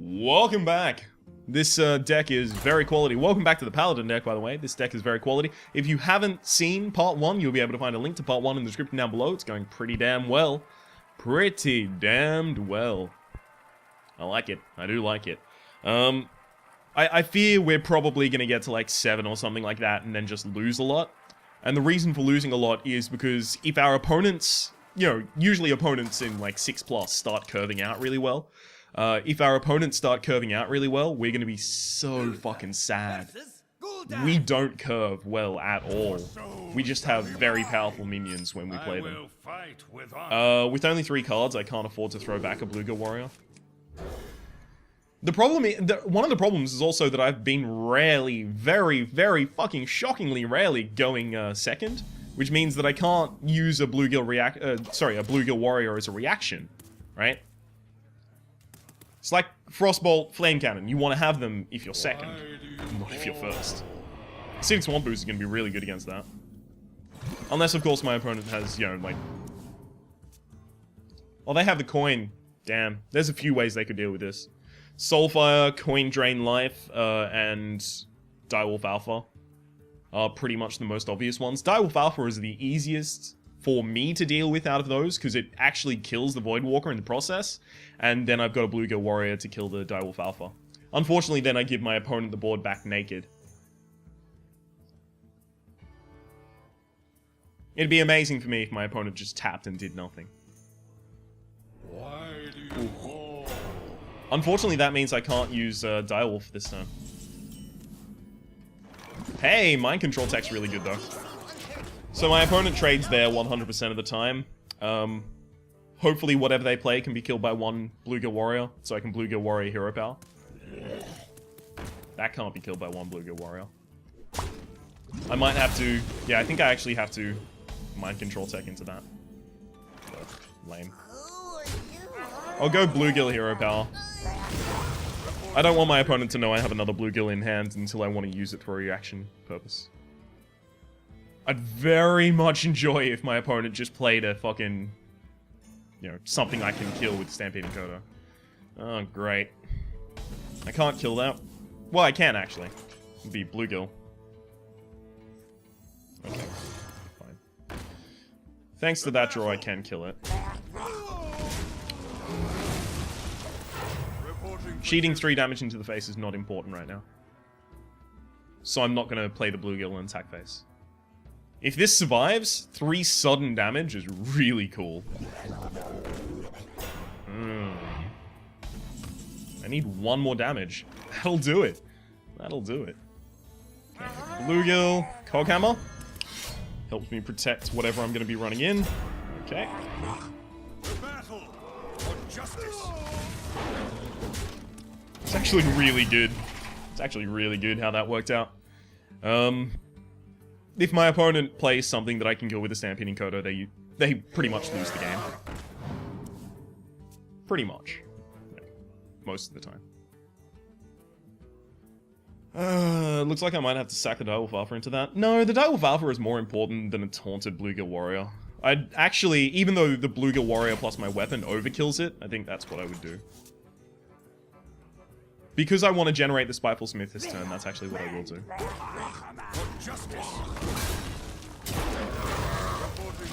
Welcome back. This deck is very quality. Welcome back to the Paladin deck, by the way. This deck is very quality. If you haven't seen part 1, you'll be able to find a link to part 1 in the description down below. It's going pretty damn well. Pretty damned well. I like it. I do like it. I fear we're probably going to get to like 7 or something like that and then just lose a lot. And the reason for losing a lot is because if our opponents, usually opponents in like 6+ start curving out really well. If our opponents start curving out really well, we're going to be so fucking sad. We don't curve well at all. We just have very powerful minions when we play them. With only 3 cards, I can't afford to throw back a Bluegill Warrior. The problem is, one of the problems is also that I've been rarely, very fucking shockingly rarely going second, which means that I can't use a Bluegill Bluegill Warrior as a reaction, right? It's like Frostbolt, Flame Cannon. You want to have them if you're second, not if you're first. Acidic Swamp Boost is going to be really good against that. Unless, of course, my opponent has, like... Oh, they have the coin. Damn. There's a few ways they could deal with this. Soulfire, Coin Drain Life, and Direwolf Alpha are pretty much the most obvious ones. Direwolf Alpha is the easiest for me to deal with out of those, because it actually kills the Voidwalker in the process, and then I've got a Bluegill Warrior to kill the Direwolf Alpha. Unfortunately, then I give my opponent the board back naked. It'd be amazing for me if my opponent just tapped and did nothing. Unfortunately, that means I can't use Direwolf this time. Hey, Mind Control tech's really good, though. So my opponent trades there 100% of the time. Hopefully whatever they play can be killed by one Bluegill Warrior, so I can Bluegill Warrior Hero Power. That can't be killed by one Bluegill Warrior. I might have to... Yeah, I think I actually have to Mind Control tech into that. Ugh, lame. I'll go Bluegill Hero Power. I don't want my opponent to know I have another Bluegill in hand until I want to use it for a reaction purpose. I'd very much enjoy if my opponent just played a fucking... something I can kill with Stampede Encoder. Oh, great. I can't kill that. Well, I can, actually. It'd be Bluegill. Okay. Fine. Thanks to that draw, I can kill it. Cheating 3 damage into the face is not important right now. So I'm not going to play the Bluegill and attack face. If this survives, 3 sudden damage is really cool. I need 1 more damage. That'll do it. That'll do it. Okay. Bluegill, Coghammer. Helps me protect whatever I'm going to be running in. Okay. Battle for justice. It's actually really good. It's actually really good how that worked out. If my opponent plays something that I can kill with a Stampede Encoder, they pretty much lose the game. Pretty much. Yeah, most of the time. Looks like I might have to sack the Direwolf Alpha into that. No, the Direwolf Alpha is more important than a taunted Bluegill Warrior. I'd actually, even though the Bluegill Warrior plus my weapon overkills it, I think that's what I would do. Because I want to generate the Spiteful Smith this turn, that's actually what I will do.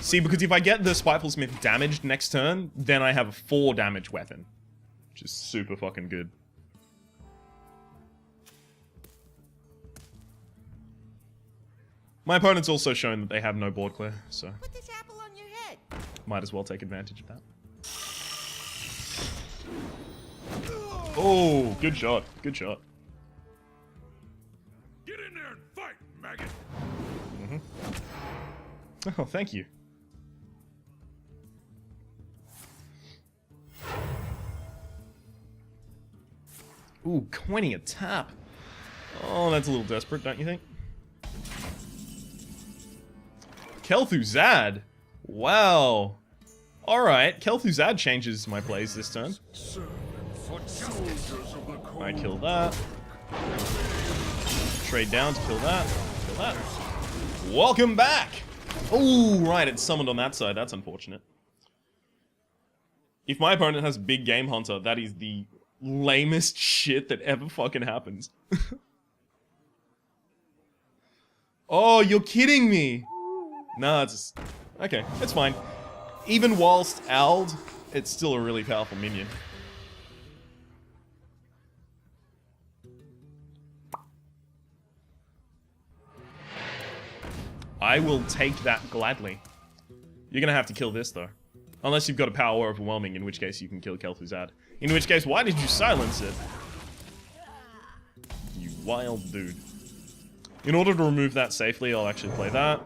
See, because if I get the Spiteful Smith damaged next turn, then I have a 4 damage weapon. Which is super fucking good. My opponent's also shown that they have no board clear, so... Put this apple on your head. Might as well take advantage of that. Oh, good shot. Good shot. Get in there and fight, maggot. Oh, thank you. Ooh, coining a tap. Oh, that's a little desperate, don't you think? Kel'Thuzad. Wow. Alright, Kel'Thuzad changes my plays this turn. I kill that. Trade down to kill that. Kill that. Welcome back! Oh, right, it's summoned on that side. That's unfortunate. If my opponent has Big Game Hunter, that is the lamest shit that ever fucking happens. Oh, you're kidding me. Nah, it's... Okay, it's fine. Even whilst owled, it's still a really powerful minion. I will take that gladly. You're gonna have to kill this, though. Unless you've got a power overwhelming, in which case you can kill Kel'Thuzad. In which case, why did you silence it? You wild dude. In order to remove that safely, I'll actually play that.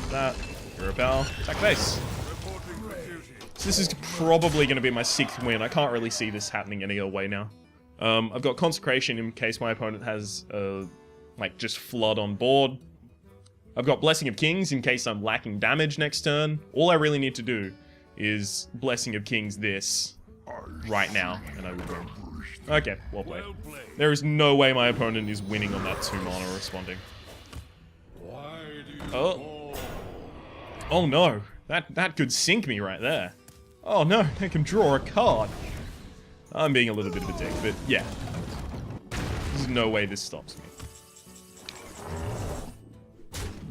That. Hero power. Attack base. So this is probably going to be my 6th win. I can't really see this happening any other way now. I've got Consecration in case my opponent has, like, just Flood on board. I've got Blessing of Kings in case I'm lacking damage next turn. All I really need to do is Blessing of Kings this right now, and I will win. Okay, well played. There is no way my opponent is winning on that 2 mana responding. Oh. Oh no, that could sink me right there. Oh no, I can draw a card. I'm being a little bit of a dick, but yeah. There's no way this stops me.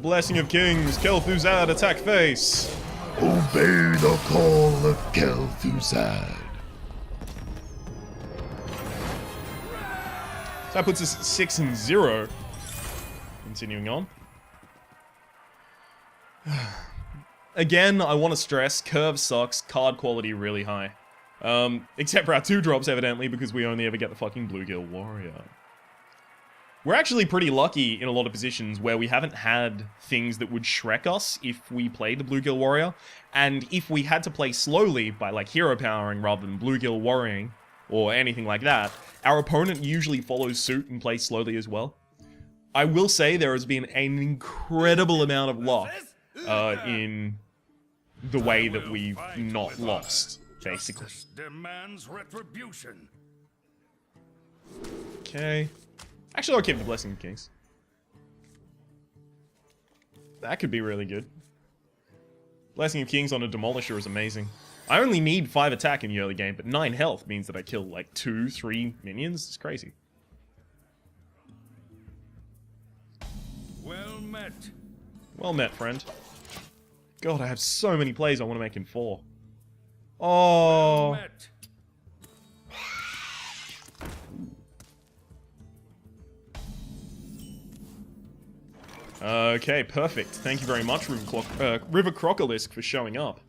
Blessing of Kings, Kel'Thuzad, attack face. Obey the call of Kel'Thuzad. So that puts us at 6-0. Continuing on. Again, I want to stress, curve sucks, card quality really high. Except for our 2-drops, evidently, because we only ever get the fucking Bluegill Warrior. We're actually pretty lucky in a lot of positions where we haven't had things that would Shrek us if we played the Bluegill Warrior, and if we had to play slowly by, like, hero powering rather than Bluegill Warrioring, or anything like that, our opponent usually follows suit and plays slowly as well. I will say there has been an incredible amount of luck in the way that we've not lost, basically. Demands retribution. Okay. Actually, I'll keep the Blessing of Kings. That could be really good. Blessing of Kings on a Demolisher is amazing. I only need 5 attack in the early game, but 9 health means that I kill like 2, 3 minions. It's crazy. Well met. Well met, friend. God, I have so many plays I want to make in 4. Oh. Well met. Okay, perfect. Thank you very much, River Crocolisk, for showing up.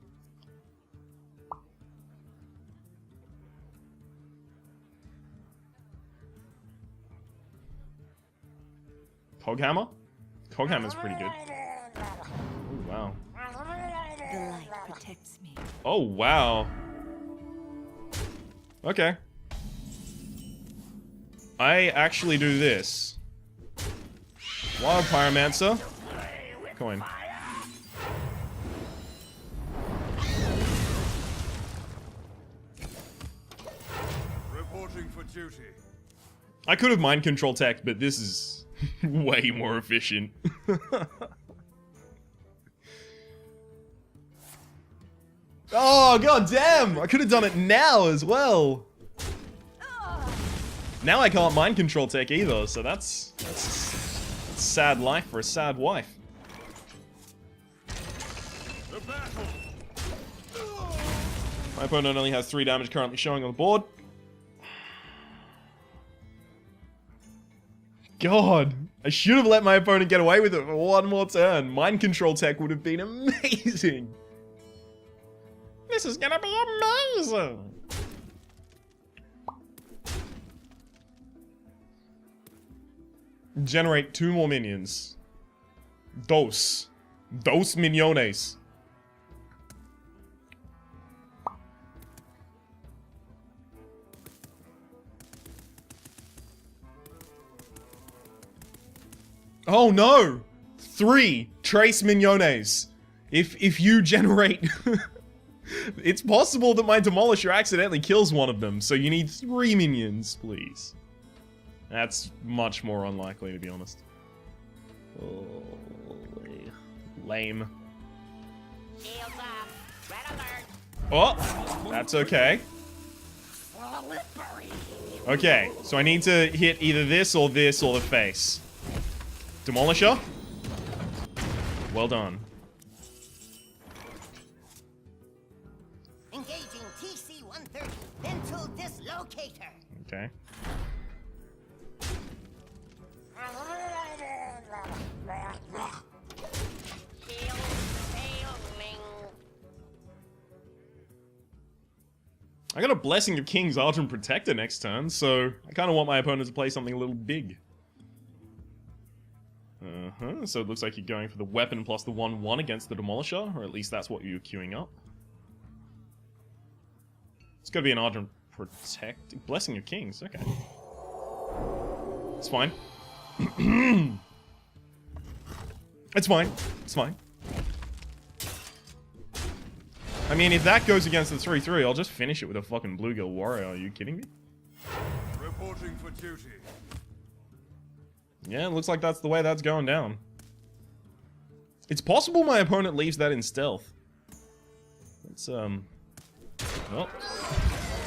Coghammer? Coghammer's pretty good. Oh, wow. The light protects me. Oh, wow. Okay. I actually do this. Wild Pyromancer. Coin. Reporting for duty. I could have mind control tech, but this is way more efficient. Oh, god damn! I could have done it now as well. Now I can't mind control tech either, so that's sad life for a sad wife. The battle. My opponent only has 3 damage currently showing on the board. God, I should have let my opponent get away with it for 1 more turn. Mind control tech would have been amazing. This is gonna be amazing. Generate 2 more minions. Dos miniones. Oh no! 3 trace miniones. If you generate... It's possible that my Demolisher accidentally kills one of them, so you need 3 minions, please. That's much more unlikely, to be honest. Holy lame. Oh, that's okay. Okay, so I need to hit either this or the face. Demolisher? Well done. Engaging TC-130 mental dislocator. Okay. I got a Blessing of Kings Argent Protector next turn, so I kind of want my opponent to play something a little big. So it looks like you're going for the weapon plus the 1/1 against the Demolisher, or at least that's what you're queuing up. It's gotta be an Argent Protect... Blessing of Kings, okay. It's fine. It's fine. It's fine. I mean, if that goes against the 3/3, I'll just finish it with a fucking Bluegill Warrior. Are you kidding me? Reporting for duty. Yeah, it looks like that's the way that's going down. It's possible my opponent leaves that in stealth. It's, well,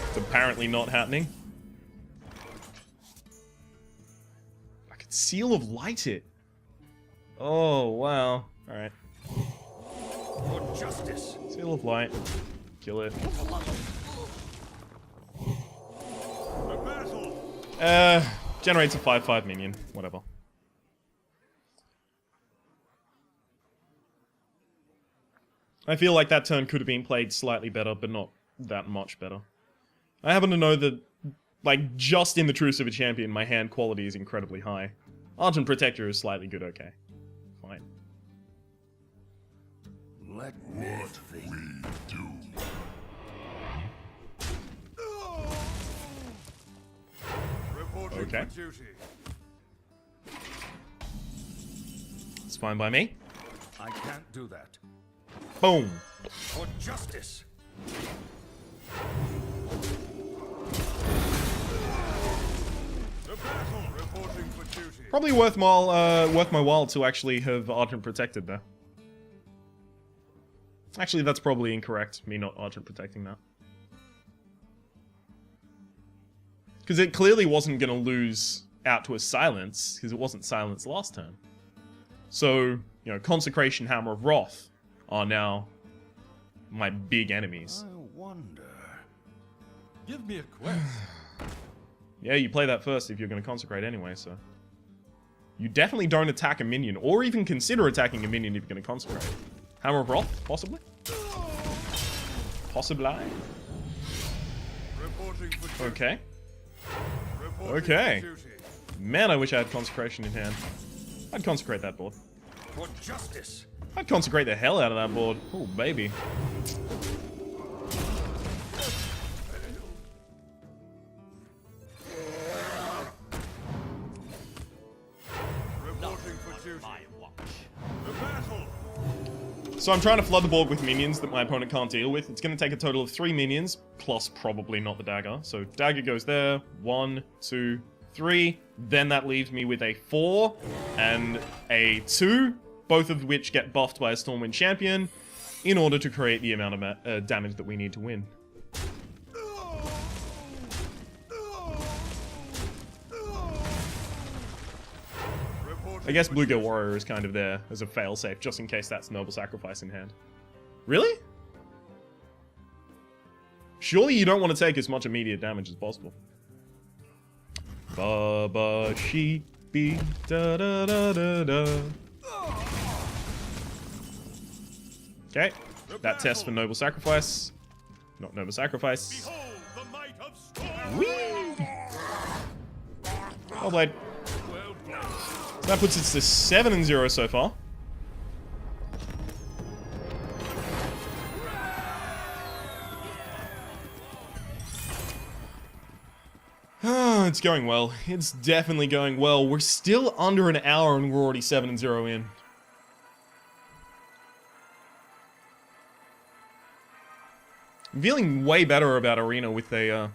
it's apparently not happening. I could Seal of Light it. Oh, wow. Alright. For justice. Seal of Light. Kill it. The battle. Generates a 5/5 minion. Whatever. I feel like that turn could have been played slightly better, but not that much better. I happen to know that, like, just in the Truce of a Champion, my hand quality is incredibly high. Argent Protector is slightly good, okay. Fine. Let what we do. Reporting Okay. for duty. It's fine by me. I can't do that. Boom. For justice. The battle. Reporting for duty. Probably worth my while to actually have Argent Protected there. Actually, that's probably incorrect, me not Argent Protecting that. Because it clearly wasn't going to lose out to a Silence, because it wasn't Silence last turn. So, you know, Consecration, Hammer of Wrath are now my big enemies. I wonder. Give me a quest. Yeah, you play that first if you're going to Consecrate anyway, so... You definitely don't attack a minion, or even consider attacking a minion if you're going to Consecrate. Hammer of Wrath, possibly? Possibly? Reporting for duty. Okay. Reporting Okay. for duty. Man, I wish I had Consecration in hand. I'd Consecrate that board. For justice. I'd Consecrate the hell out of that board. Oh, baby. Reporting for duty. The battle. So I'm trying to flood the board with minions that my opponent can't deal with. It's going to take a total of 3 minions, plus probably not the dagger. So dagger goes there. 1, 2, 3. Then that leaves me with a 4 and a 2, both of which get buffed by a Stormwind Champion in order to create the amount of damage that we need to win. I guess Bluegill Warrior is kind of there as a failsafe, just in case that's Noble Sacrifice in hand. Really? Surely you don't want to take as much immediate damage as possible. Baba sheepy da da da da da. Okay, that test for Noble Sacrifice. Not Noble Sacrifice. Behold the might of storm. Whee! Well played. Well played. So that puts us to 7-0 so far. It's going well. It's definitely going well. We're still under an hour and we're already 7-0 in. I'm feeling way better about Arena with a,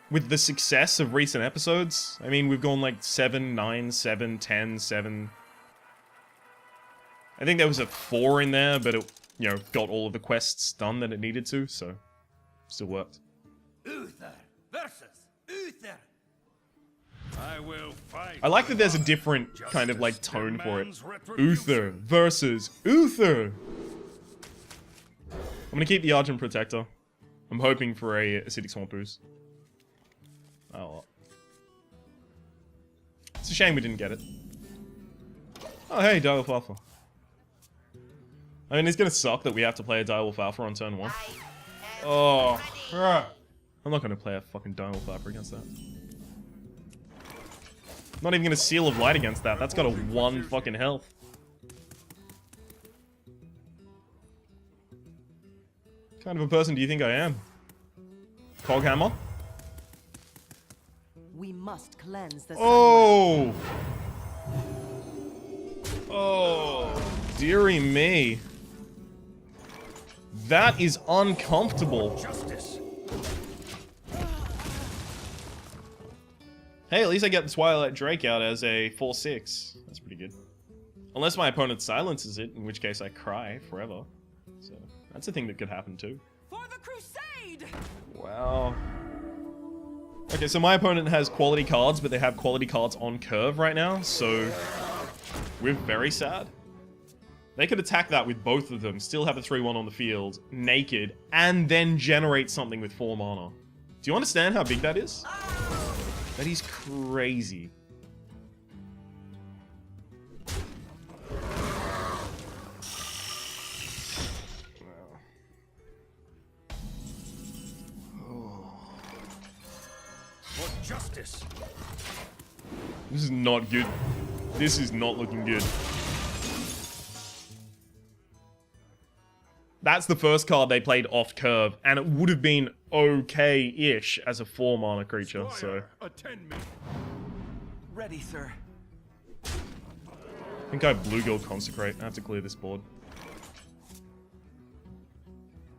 with the success of recent episodes. I mean, we've gone like 7, 9, 7, 10, 7. I think there was a 4 in there, but it, you know, got all of the quests done that it needed to, so still worked. Uther, I will fight. I like that there's a different kind of like tone for it. Uther versus Uther. I'm gonna keep the Argent Protector. I'm hoping for a Acidic Swamp boost. Oh well. It's a shame we didn't get it. Oh hey, Direwolf Alpha. I mean, it's gonna suck that we have to play a Direwolf Alpha on turn 1. Oh, crap. I'm not gonna play a fucking Direwolf Alpha against that. I'm not even gonna Seal of Light against that. That's got a 1 fucking health. What kind of a person do you think I am? Coghammer? We must cleanse the Oh! Oh, dearie me. That is uncomfortable. Justice. Hey, at least I get the Twilight Drake out as a 4/6. That's pretty good. Unless my opponent silences it, in which case I cry forever. So, that's a thing that could happen too. For the crusade! Wow. Okay, so my opponent has quality cards, but they have quality cards on curve right now, so we're very sad. They could attack that with both of them, still have a 3/1 on the field, naked, and then generate something with 4 mana. Do you understand how big that is? That is crazy. For justice. This is not good. This is not looking good. That's the first card they played off curve, and it would have been okay-ish as a 4 mana creature, so... Squire, attend me. Ready, sir. I think I have Bluegill Consecrate. I have to clear this board.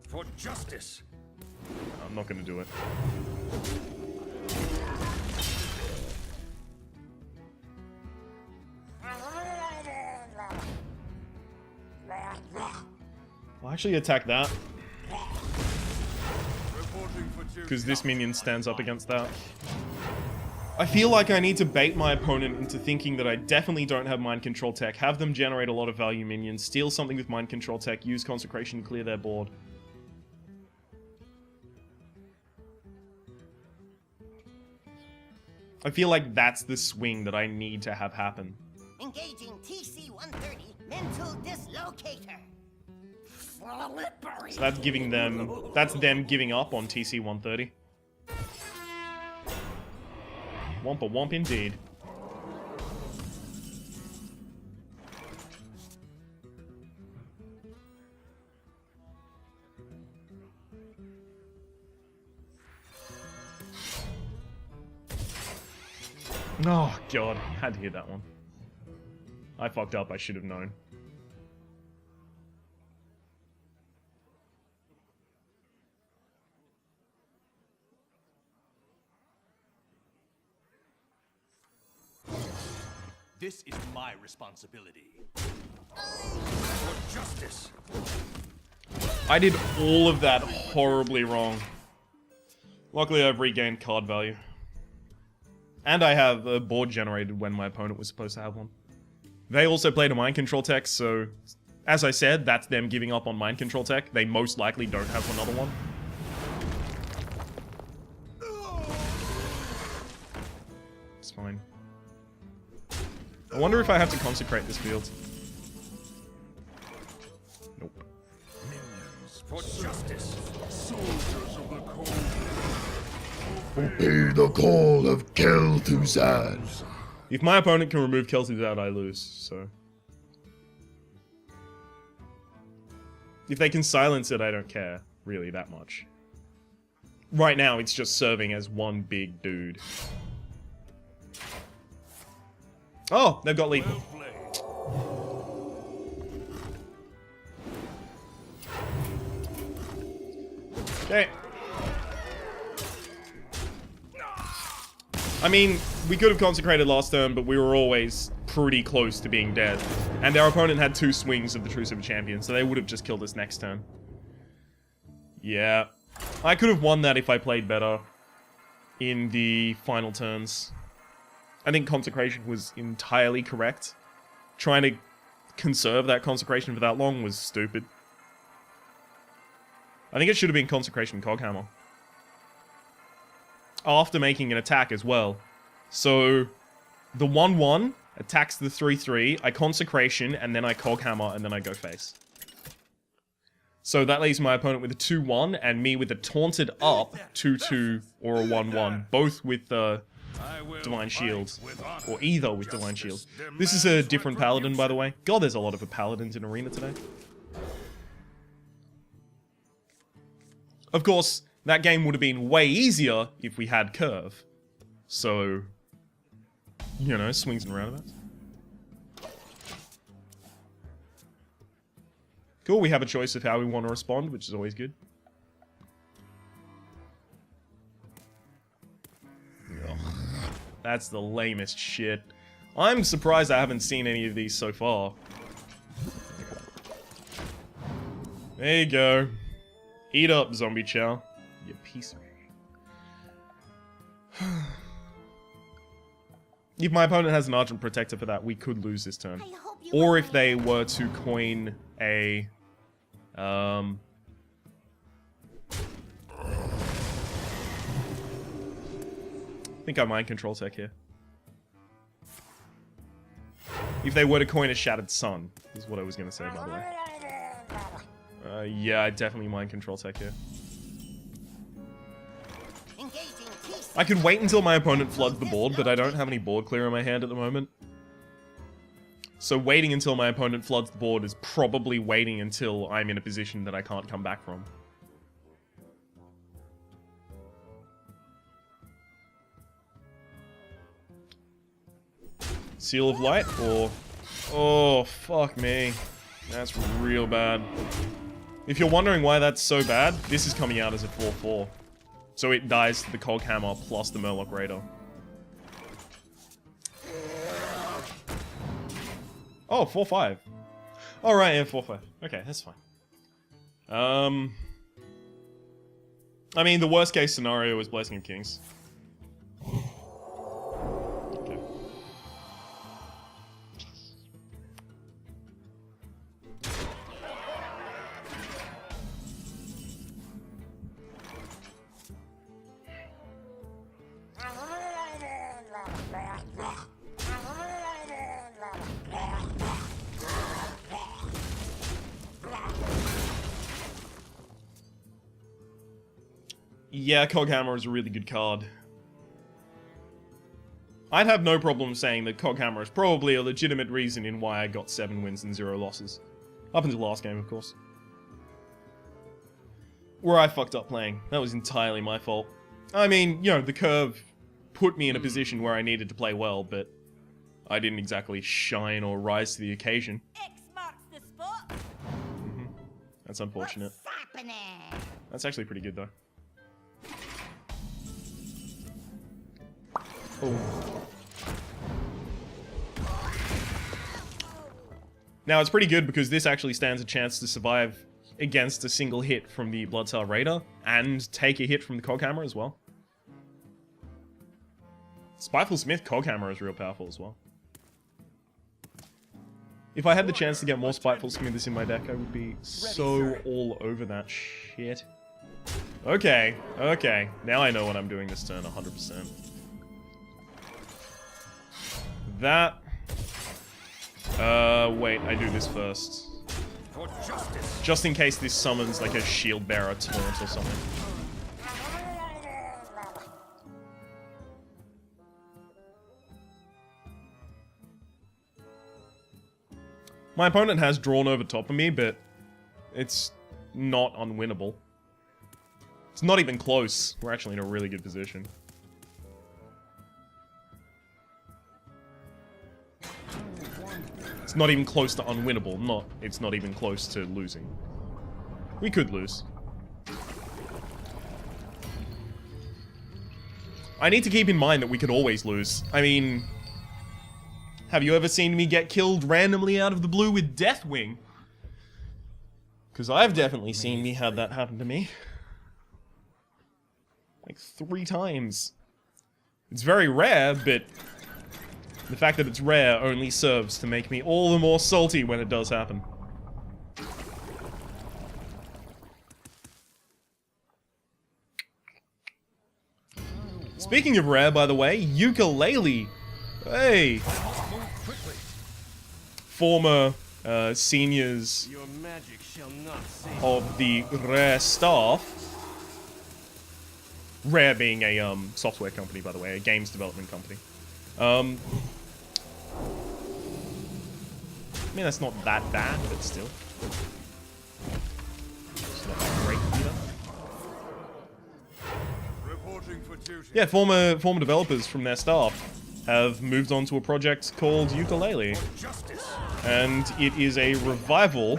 For justice. I'm not gonna do it. I'll actually attack that, because this minion stands up against that. I feel like I need to bait my opponent into thinking that I definitely don't have Mind Control Tech, have them generate a lot of value minions, steal something with Mind Control Tech, use Consecration to clear their board. I feel like that's the swing that I need to have happen. Engaging TC-130 Mental Dislocator. So that's giving them... That's them giving up on TC-130. Wompa womp indeed. Oh, God. Had to hit that one. I fucked up. I should have known. This is my responsibility. For justice. I did all of that horribly wrong. Luckily, I've regained card value. And I have a board generated when my opponent was supposed to have one. They also played a Mind Control Tech, so... As I said, that's them giving up on Mind Control Tech. They most likely don't have another one. It's fine. I wonder if I have to consecrate this field. Nope. Minions for justice. Soldiers of the cold. Obey the call of Kel'Thuzad. If my opponent can remove Kel'Thuzad, I lose, so... If they can silence it, I don't care, really, that much. Right now, it's just serving as one big dude. Oh, they've got leap. Okay. I mean, we could have consecrated last turn, but we were always pretty close to being dead. And our opponent had 2 swings of the True Super Champion, so they would have just killed us next turn. Yeah. I could have won that if I played better in the final turns. I think Consecration was entirely correct. Trying to conserve that Consecration for that long was stupid. I think it should have been Consecration Coghammer. After making an attack as well. So, the 1-1 attacks the 3-3, I Consecration, and then I Coghammer, and then I go face. So that leaves my opponent with a 2-1, and me with a taunted up 2-2 or a 1-1, both with Divine Shield, or either with Divine Shield. This is a different Paladin, by the way. God, there's a lot of Paladins in Arena today. Of course, that game would have been way easier if we had Curve. So, you know, swings and roundabouts. Cool, we have a choice of how we want to respond, which is always good. Ugh. That's the lamest shit. I'm surprised I haven't seen any of these so far. There you go. Eat up, Zombie Chow. You piece of... If my opponent has an Argent Protector for that, we could lose this turn. Or if they were to coin a... I think I Mind Control Tech here. If they were to coin a Shattered Sun, is what I was going to say, by the way. Yeah, I definitely Mind Control Tech here. I could wait until my opponent floods the board, but I don't have any board clear in my hand at the moment. So waiting until my opponent floods the board is probably waiting until I'm in a position that I can't come back from. Seal of Light, or... Oh, fuck me. That's real bad. If you're wondering why that's so bad, this is coming out as a 4-4. So it dies to the Coghammer plus the Murloc Raider. Oh, 4-5. Oh, right, yeah, 4-5. Okay, that's fine. I mean, the worst case scenario is Blessing of Kings. Okay. Yeah, Coghammer is a really good card. I'd have no problem saying that Coghammer is probably a legitimate reason in why I got 7 wins and 0 losses. Up until last game, of course. Where I fucked up playing. That was entirely my fault. I mean, you know, the curve put me in a position where I needed to play well, but I didn't exactly shine or rise to the occasion. X marks the spot. That's unfortunate. What's happening? That's actually pretty good, though. Oh. Now, it's pretty good because this actually stands a chance to survive against a single hit from the Bloodsail Raider and take a hit from the Coghammer as well. Spiteful Smith Coghammer is real powerful as well. If I had the chance to get more Spiteful Smiths in my deck, I would be so all over that shit. Okay, okay. Now I know what I'm doing this turn 100%. That... wait, I do this first. Just in case this summons like a Shield Bearer Taunt or something. My opponent has drawn over top of me, but it's not unwinnable. It's not even close. We're actually in a really good position. It's not even close to unwinnable. It's not even close to losing. We could lose. I need to keep in mind that we could always lose. I mean... Have you ever seen me get killed randomly out of the blue with Deathwing? Because I've definitely seen me have that happen to me. Like 3 times. It's very rare, but The fact that it's rare only serves to make me all the more salty when it does happen. Speaking of rare, by the way, ukulele. Hey. Former seniors Your magic shall not save. of the Rare staff. Rare being a software company, by the way, a games development company. I mean, that's not that bad, but still. It's not that great either. Reporting for duty. Yeah, former developers from their staff have moved on to a project called Ukulele. Justice. And it is a revival.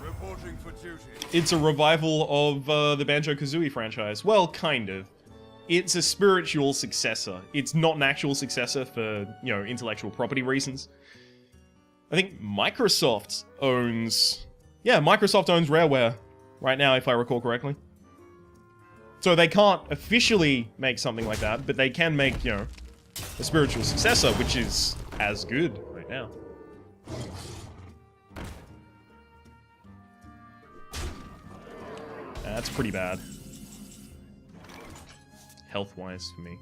Reporting for duty. It's a revival of the Banjo-Kazooie franchise. Well, kind of. It's a spiritual successor. It's not an actual successor for, you know, intellectual property reasons. I think Microsoft owns... Yeah, Microsoft owns Rareware right now, if I recall correctly. So they can't officially make something like that, but they can make, you know, a spiritual successor, which is as good right now. That's pretty bad. Health-wise for me.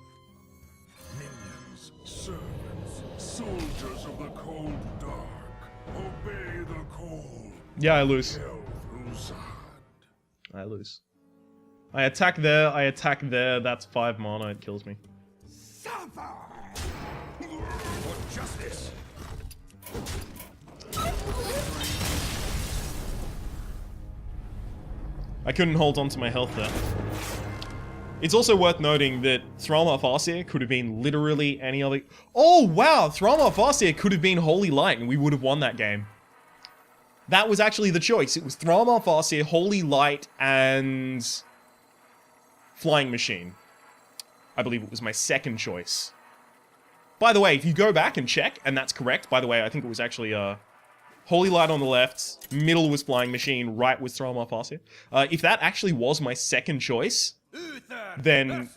Minions, servants, soldiers of the cold dark. Obey the call. Yeah, I lose. Kill Thuzad. I lose. I attack there, that's 5 mana, it kills me. Suffer! For justice. I couldn't hold on to my health there. It's also worth noting that Thramar Farseer could have been literally any other... Oh, wow! Thramar Farseer could have been Holy Light and we would have won that game. That was actually the choice. It was Thramar Farseer, Holy Light, and... Flying Machine. I believe it was my second choice. By the way, if you go back and check, and that's correct, by the way, I think it was actually, Holy Light on the left, middle was Flying Machine, right was Thramar Farseer. If that actually was my second choice, then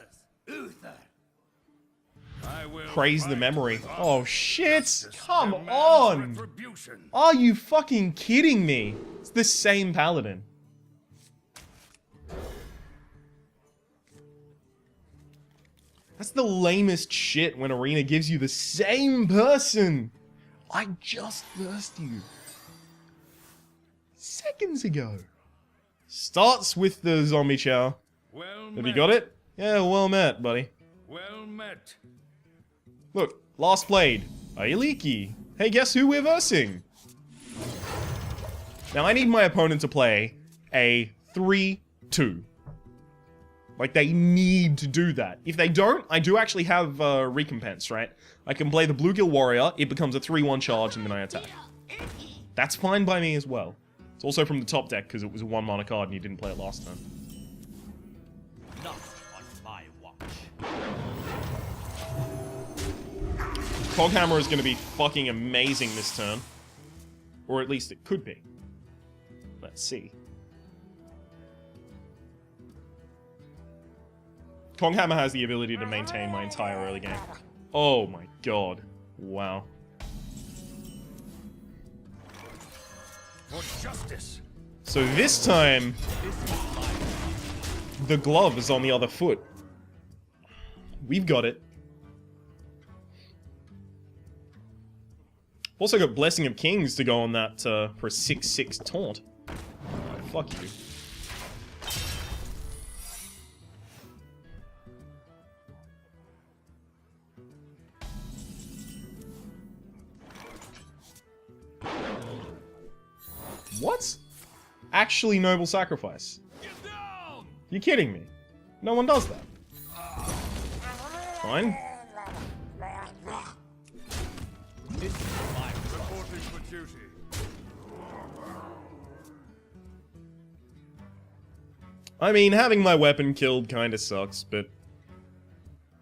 praise the memory. Oh shit! Come on! Are you fucking kidding me? It's the same paladin. That's the lamest shit when Arena gives you the same person. I just versed you seconds ago. Starts with the zombie chow. Well Have you got it? Yeah, well met, buddy. Well met. Look, last played. Ailiki. Hey, guess who we're versing? Now, I need my opponent to play a 3-2. Like, they need to do that. If they don't, I do actually have recompense, right? I can play the Bluegill Warrior, it becomes a 3-1 charge, and then I attack. That's fine by me as well. It's also from the top deck, because it was a 1-mana card and you didn't play it last time. Not on my watch. Coghammer is going to be fucking amazing this turn. Or at least it could be. Let's see. Coghammer has the ability to maintain my entire early game. Oh my god. Wow. For justice. So this time, the glove is on the other foot. We've got it. Also got Blessing of Kings to go on that for a 6/6 taunt. Fuck you. What? Actually noble sacrifice. You kidding me? No one does that. Fine. Reporting for duty. I mean, having my weapon killed kinda sucks, but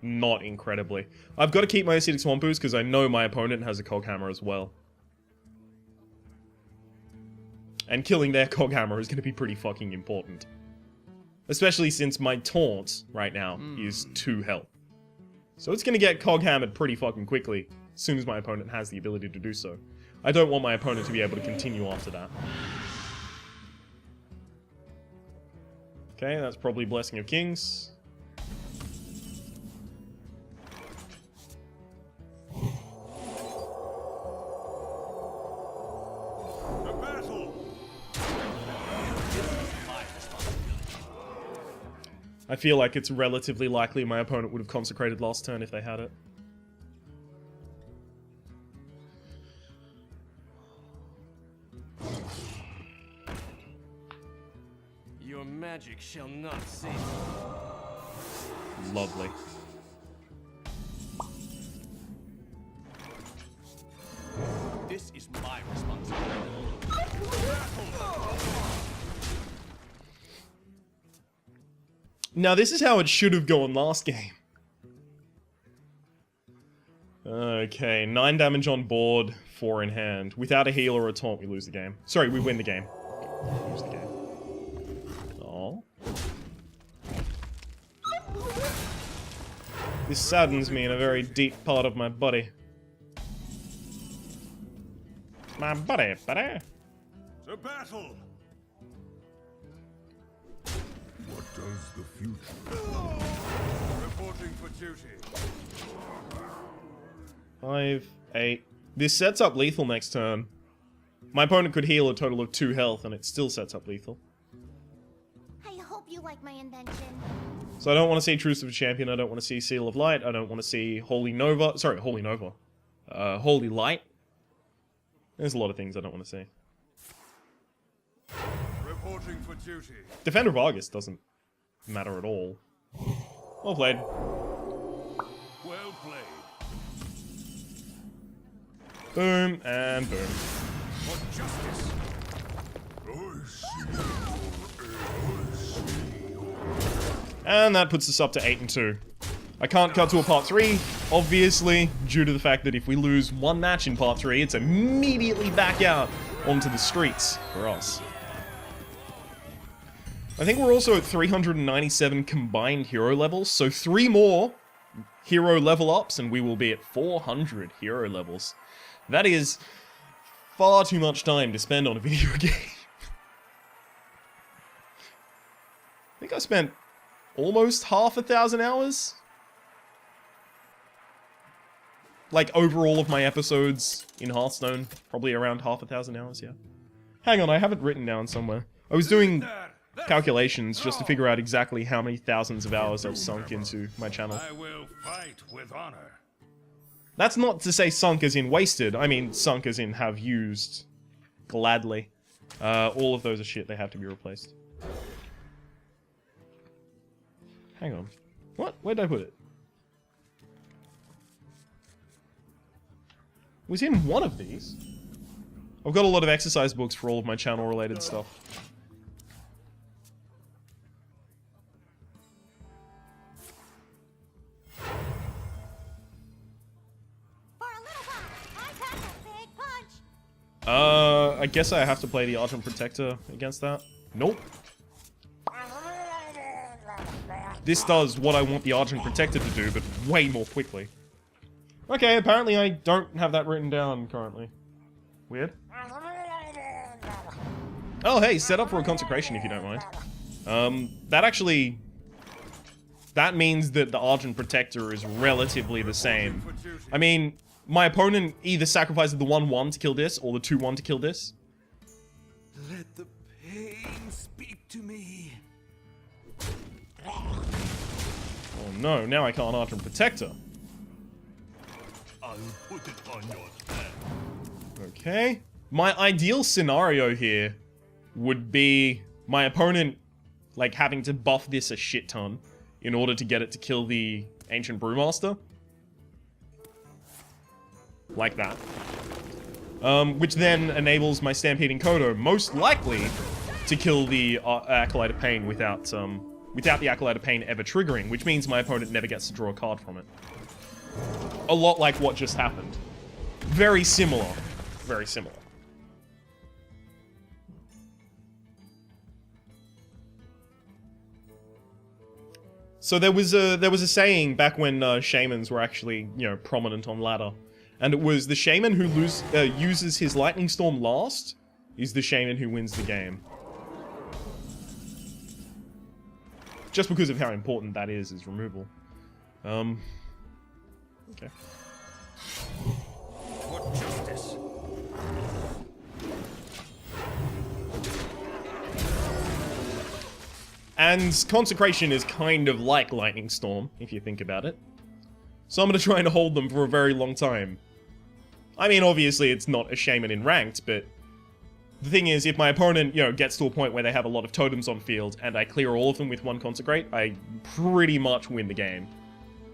not incredibly. I've got to keep my Acidic Swamp Ooze because I know my opponent has a Coghammer as well. And killing their Coghammer is going to be pretty fucking important. Especially since my taunt right now is 2 health. So it's going to get cog-hammered pretty fucking quickly, as soon as my opponent has the ability to do so. I don't want my opponent to be able to continue after that. Okay, that's probably Blessing of Kings. To battle! I feel like it's relatively likely my opponent would have consecrated last turn if they had it. Your magic shall not save. Lovely. This is my responsibility. Now this is how it should have gone last game. Okay, 9 damage on board, 4 in hand. Without a heal or a taunt, we lose the game. Sorry, we win the game. We lose the game. Oh. This saddens me in a very deep part of my body. My body. To battle! What does the future? Reporting for duty. 5, 8. This sets up lethal next turn. My opponent could heal a total of 2 health, and it still sets up lethal. I hope you like my invention. So I don't want to see Truce of a Champion, I don't want to see Seal of Light, I don't want to see Holy Nova. Sorry, Holy Nova. Holy Light. There's a lot of things I don't want to see. Reporting for duty. Defender of Argus doesn't matter at all. Well played. Well played. Boom, and boom. For justice. And that puts us up to 8 and 2. I can't cut to a part 3, obviously, due to the fact that if we lose one match in part 3, it's immediately back out onto the streets for us. I think we're also at 397 combined hero levels, so 3 more hero level ups and we will be at 400 hero levels. That is far too much time to spend on a video game. I think I spent almost half 1,000 hours. Like, over all of my episodes in Hearthstone, probably around half 1,000 hours, yeah. Hang on, I have it written down somewhere. I was doing calculations just to figure out exactly how many thousands of hours I've sunk into my channel. I will fight with honor. That's not to say sunk as in wasted, I mean sunk as in have used gladly. All of those are shit, they have to be replaced. Hang on. What? Where'd I put it? It was in one of these. I've got a lot of exercise books for all of my channel related stuff. For a little while, I pack a big punch. I guess I have to play the Argent Protector against that. Nope. This does what I want the Argent Protector to do, but way more quickly. Okay, apparently I don't have that written down currently. Weird. Oh, hey, set up for a consecration if you don't mind. That means that the Argent Protector is relatively the same. I mean, my opponent either sacrifices the 1-1 to kill this, or the 2-1 to kill this. Let the pain speak to me. Oh no, now I can't Argent Protector. I'll put it on your head. Okay. My ideal scenario here would be my opponent, like, having to buff this a shit ton in order to get it to kill the Ancient Brewmaster. Like that. Which then enables my Stampeding Kodo, most likely, to kill the Acolyte of Pain without the Acolyte of Pain ever triggering, which means my opponent never gets to draw a card from it. A lot like what just happened. Very similar. Very similar. So there was a saying back when shamans were actually, you know, prominent on ladder. And it was the shaman who uses his lightning storm last is the shaman who wins the game. Just because of how important that is as removal. Okay. For justice. And Consecration is kind of like Lightning Storm, if you think about it. So I'm going to try and hold them for a very long time. I mean, obviously it's not a shaman in ranked, but the thing is, if my opponent, you know, gets to a point where they have a lot of totems on field and I clear all of them with one Consecrate, I pretty much win the game.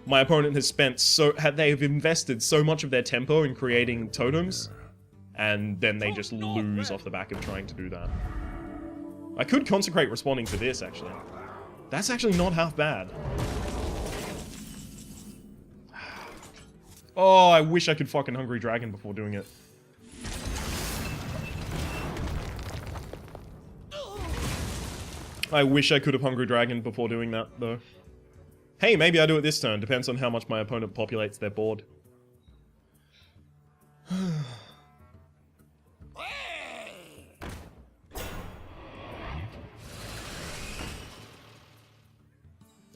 My opponent has they have invested so much of their tempo in creating totems, and then they just lose off the back of trying to do that. I could Consecrate responding to this, actually. That's actually not half bad. Oh, I wish I could fucking Hungry Dragon before doing it. I wish I could have Hungry Dragon before doing that, though. Hey, maybe I do it this turn. Depends on how much my opponent populates their board.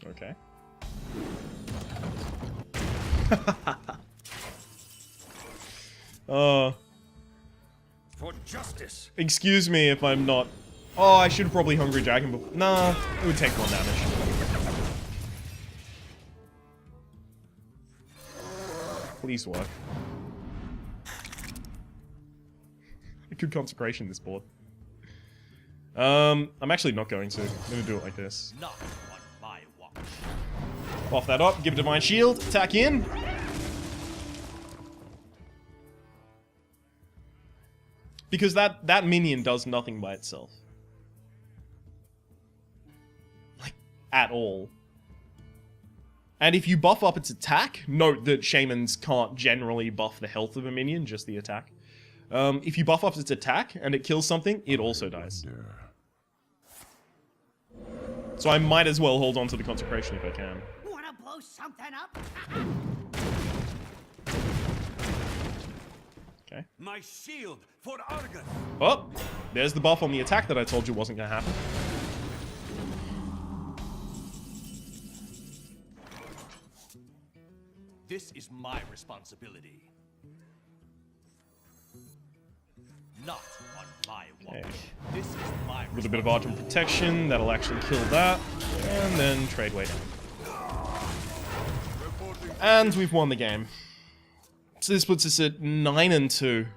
Okay. For justice. Excuse me if I'm not... Oh, I should probably Hungry Dragon before... Nah, it would take more damage. Please work. I could Consecration this board. I'm actually not going to. I'm gonna do it like this. Not on my watch. Buff that up, give it Divine Shield, attack in. Because that minion does nothing by itself. Like, at all. And if you buff up its attack, note that shamans can't generally buff the health of a minion, just the attack. If you buff up its attack and it kills something, it also dies. So I might as well hold on to the Consecration if I can. Wanna blow something up? Okay. My shield for Argus. Oh, there's the buff on the attack that I told you wasn't going to happen. This is my responsibility. Not on my watch. Okay. This is my A little bit of Argent Protection, that'll actually kill that. And then trade way down. And we've won the game. So this puts us at 9-2.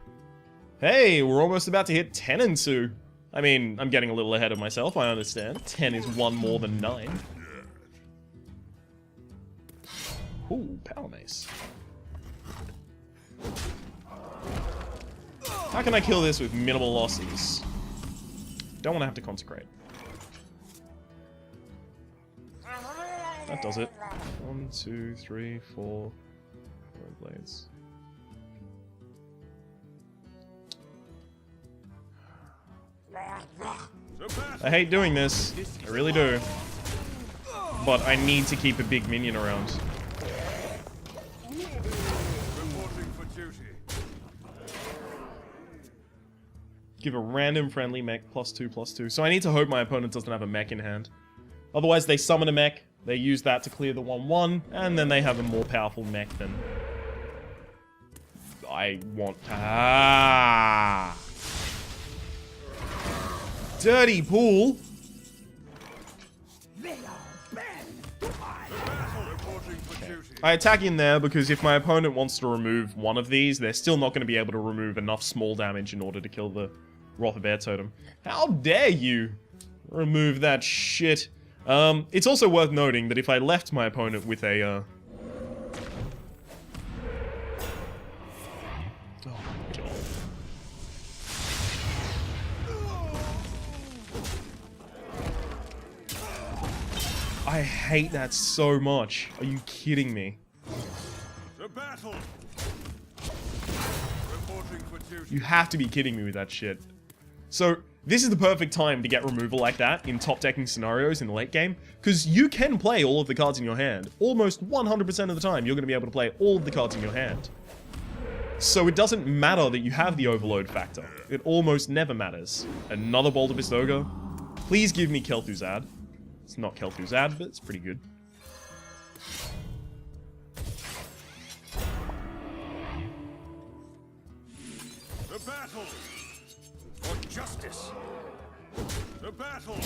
Hey, we're almost about to hit 10-2. I mean, I'm getting a little ahead of myself, I understand. 10 is one more than 9. Ooh, Power Mace. How can I kill this with minimal losses? Don't want to have to Consecrate. That does it. 1, 2, 3, 4 blades. I hate doing this. I really do. But I need to keep a big minion around. Reporting for duty. Give a random friendly mech +2/+2. So I need to hope my opponent doesn't have a mech in hand. Otherwise they summon a mech, they use that to clear the 1/1, and then they have a more powerful mech than I want. Ah! Dirty pool! I attack in there because if my opponent wants to remove one of these, they're still not going to be able to remove enough small damage in order to kill the Wrath of Air Totem. How dare you remove that shit? It's also worth noting that if I left my opponent with a, Oh, God. I hate that so much. Are you kidding me? To battle. Reporting for duty. You have to be kidding me with that shit. So, This is the perfect time to get removal like that in top decking scenarios in the late game, because you can play all of the cards in your hand. Almost 100% of the time, you're going to be able to play all of the cards in your hand. So it doesn't matter that you have the overload factor. It almost never matters. Another Boulder Beast Ogre. Please give me Kel'Thuzad. It's not Kel'Thuzad, but it's pretty good. The battle for justice. The battle.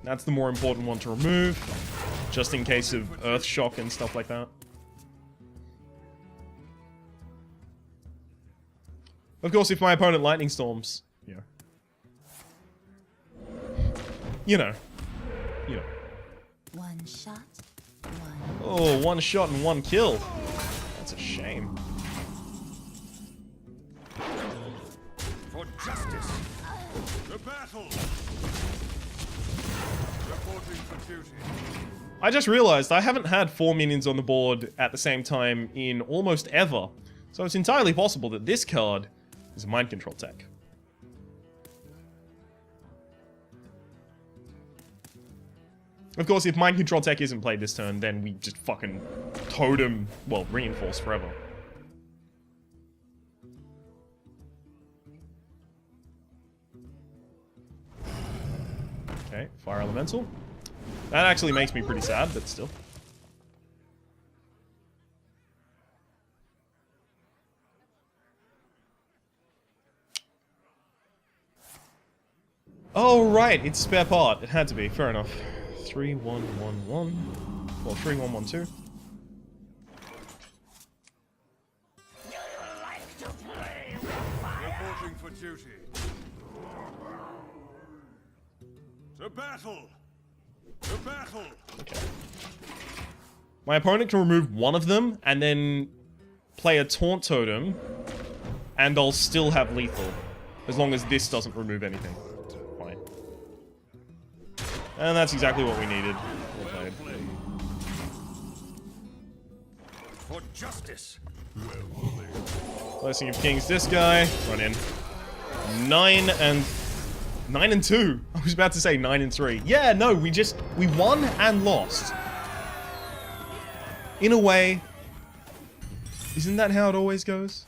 That's the more important one to remove, just in case of Earth Shock and stuff like that. Of course, if my opponent Lightning Storms, you know. One shot, one. Oh, one shot and one kill. That's a shame. For justice. The battle. Reporting for duty. I just realized I haven't had 4 minions on the board at the same time in almost ever. So it's entirely possible that this card is a mind control tech. Of course, if mind control tech isn't played this turn, then we just fucking totem, well, reinforce forever. Okay, Fire Elemental. That actually makes me pretty sad, but still. Oh, right, it's spare part. It had to be, fair enough. 3-1-1-1. Well, 3-1-1-2. Reporting for duty. The battle. The battle. Okay. My opponent can remove one of them, and then play a Taunt Totem, and I'll still have lethal. As long as this doesn't remove anything. Fine. And that's exactly what we needed. Well played. For justice. Blessing of Kings, this guy. Run in. 9 and 2. I was about to say 9 and 3. Yeah, no, we won and lost. In a way, isn't that how it always goes?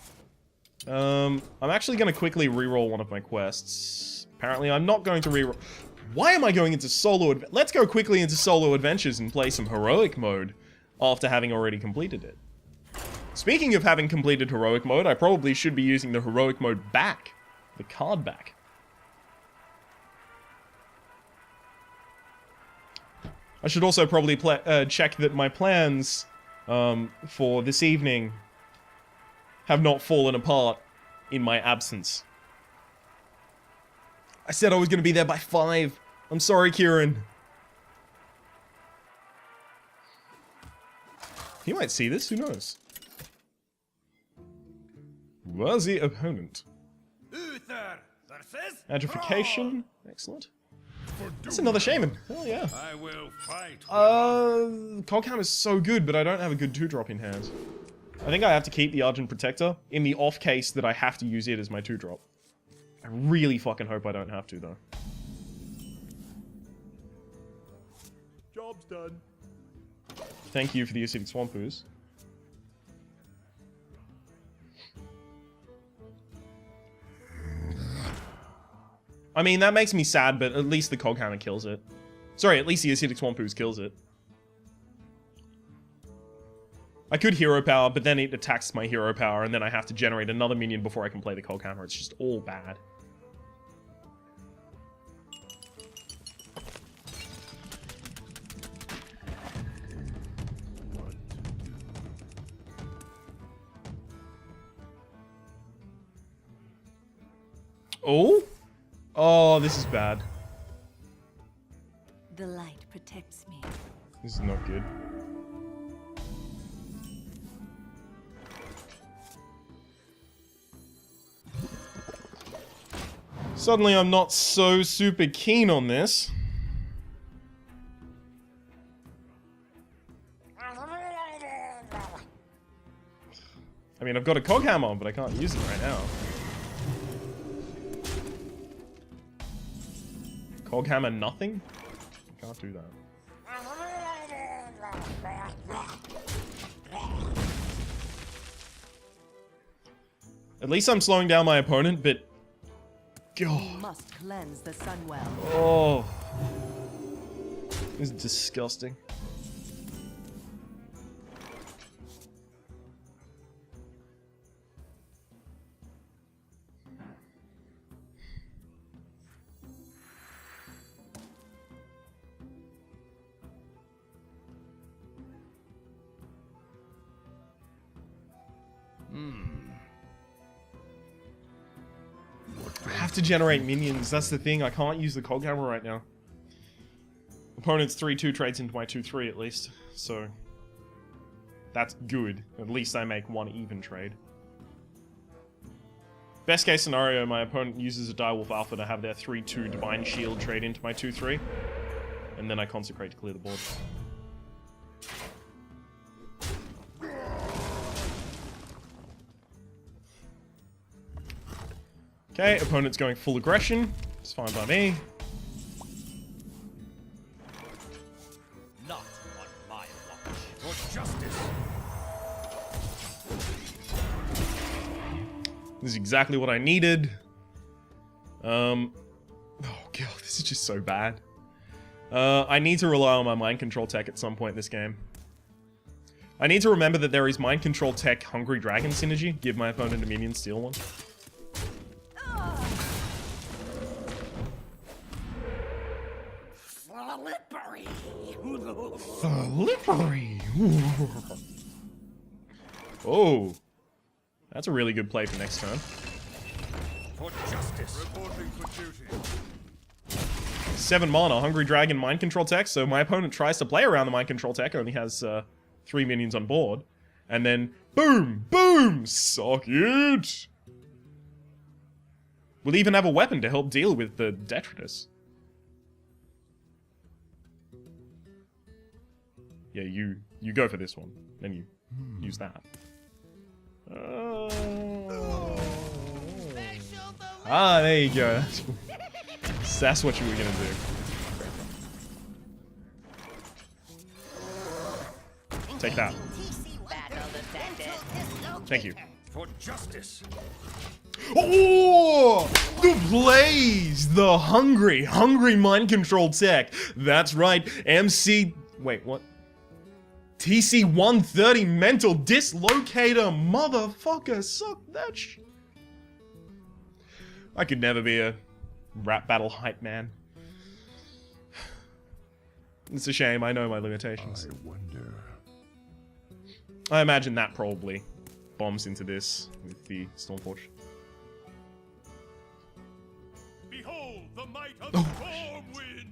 I'm actually going to quickly reroll one of my quests. Apparently, I'm not going to reroll. Why am I going into solo? Let's go quickly into solo adventures and play some heroic mode after having already completed it. Speaking of having completed heroic mode, I probably should be using the heroic mode back. The card back. I should also probably check that my plans for this evening have not fallen apart in my absence. I said I was going to be there by 5. I'm sorry, Kieran. He might see this, who knows? Worthy opponent. Uther versus Agrification. Excellent. That's another shaman. Hell yeah. I will fight. Cogham is so good, but I don't have a good 2-drop in hand. I think I have to keep the Argent Protector in the off case that I have to use it as my 2-drop. I really fucking hope I don't have to, though. Job's done. Thank you for the acidic swamp ooze. I mean, that makes me sad, but at least the Coghammer kills it. Sorry, at least the acidic swamp ooze kills it. I could hero power, but then it attacks my hero power, and then I have to generate another minion before I can play the Coghammer. It's just all bad. Oh? Oh, this is bad. The light protects me. This is not good. Suddenly I'm not so super keen on this. I mean, I've got a Coghammer, but I can't use it right now. Cog Hammer nothing? Can't do that. At least I'm slowing down my opponent, but... We God. must cleanse the Sunwell. Oh. This is disgusting. I have to generate minions, that's the thing. I can't use the Cog Hammer right now. Opponent's 3-2 trades into my 2-3 at least, so... That's good. At least I make one even trade. Best case scenario, my opponent uses a Direwolf Alpha to have their 3-2 Divine Shield trade into my 2-3. And then I consecrate to clear the board. Okay, opponent's going full aggression. It's fine by me. Not on my watch. For justice. This is exactly what I needed. Oh god, this is just so bad. I need to rely on my mind control tech at some point in this game. I need to remember that there is mind control tech Hungry Dragon synergy. Give my opponent a minion, steal one. Slippery. Slippery. Oh, that's a really good play for next turn. For justice. Reporting for duty. 7 mana, Hungry Dragon, Mind Control tech, so my opponent tries to play around the Mind Control tech, only has 3 minions on board. And then, boom, boom, suck it! We'll even have a weapon to help deal with the detritus. Yeah, you go for this one, then you use that. Ah, there you go. That's what you were gonna do. Take that. Thank you. For justice. Oh! The Blaze! The hungry mind control tech. That's right. MC... Wait, what? TC 130 mental dislocator. Motherfucker, suck that sh... I could never be a rap battle hype man. It's a shame, I know my limitations. I wonder. I imagine that probably bombs into this with the Stormforge. Behold the might of Oh. storm wind.